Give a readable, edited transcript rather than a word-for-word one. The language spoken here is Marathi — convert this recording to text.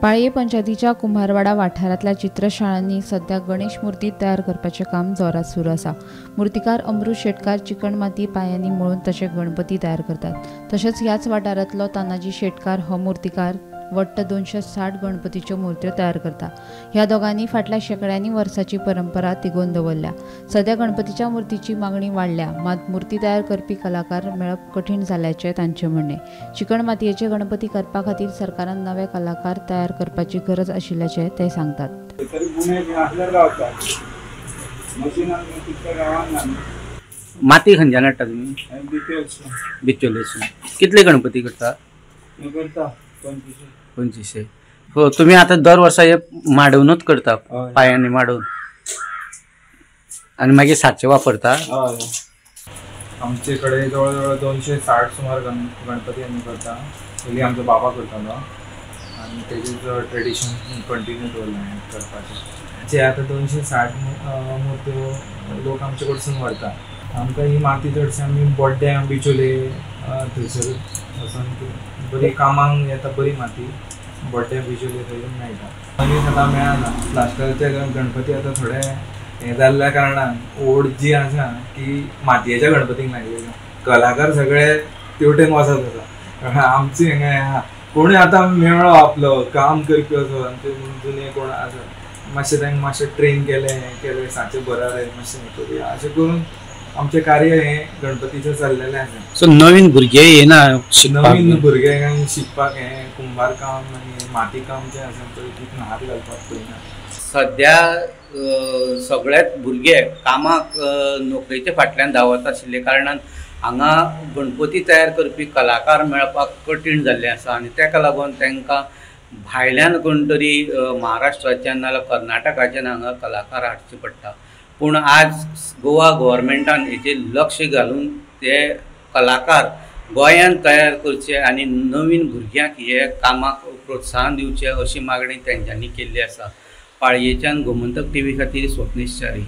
पाळये पंचायतीच्या कुंभारवाडा वाठारांतल्या चित्रशाळांनी सध्या गणेश मूर्ती तयार करपाचें काम जोरात सुरू आसा। मूर्तिकार अमृत शेटकार चिकण माती पायांनी मळून तशे गणपती तयार करतात। तशेंच ह्याच वाठारांतलो तानाजी शेटकार हो मूर्तिकार वट्ट 260 गणपतीच्यो मूर्त्यो तयार करता। ह्या दोगांनी फाटल्या शेकड्यांनी वर्साची परंपरा तिगोवन दवरल्या। सध्या गणपतीच्या मूर्तीची मागणी वाडल्या, मात मूर्ती तयार करपी कलाकार मेळप कठीण जाल्ल्याचें तांचें म्हणणें। चिकण मातयेचे गणपती करपा खातीर सरकारान नवे कलाकार तयार करपाची गरज आशिल्ल्याचें ते सांगतात। माती खंयच्यान हाडटा तुमी? बिचोलेसून। कितले गणपती करता? 2500। हो, तुम्ही आता दर वर्सा हे माडवूनच करता, पायांनी माडवून आणि मागीर साचे वापरता? आमचे कडे जवळ 260 सुमार गणपती आम्ही करता। पयलीं आमचो बाबा करतालो आणि तेजेच ट्रेडिशन कंटिन्यू दवरलें करपाचें। जे आतां 260 मुर्त्यो लोक आमचे कडसून व्हरता। आमकां ही माती चडशी आमी बोड्ड्या बिचोले थंयसर वचून बरी कामांक येता, बरी माती बोड्ड्या बिचोले थंय मेळटा। आनी आतां मेळना। प्लास्टराचे गणपती आतां थोडे हें जाल्ल्या कारणान ओड जी आसा ती मातयेच्या गणपतीक लागलेली। कलाकार सगळे तेवटेन वचत आसा। आमचे हिंगा कोणूय आतां मेळ्ळो आपलो काम करपी असो आमचे जुने कोण आसा, मातशें तांकां मातशें ट्रेन केलें साचे बरारे मातशें हें करुया अशें करून आमचे कार्य हे गणपतीचे चाललेले आसा। सो नवीन भुरगे येना, नवीन भुरगे शिकपाक हे कुंभार काम आनी माती काम जे आसा पळय तितून हात घालपाक पळयना। सध्या सगळेच भुरगे कामाक नोकरेच्या फाटल्यान धांवत आशिल्ले कारणान हांगा गणपती तयार करपी कलाकार मेळपाक कठीण जाल्लें आसा आनी ताका लागून तांकां भायल्यान कोण तरी महाराष्ट्राच्यान नाल्यार कर्नाटकाच्यान हांगा कलाकार हाडचे पडटा। पूण आज गोवा गव्हर्मेंटान हेचेर लक्ष घालून ते कलाकार गोंयांत तयार करचे आनी नवीन भुरग्यांक हे कामाक प्रोत्साहन दिवचे अशी मागणी तेंच्यांनी केल्ली आसा। पाळयेच्यान गोमंतक टीव्ही खातीर स्वप्नीश च्यारी।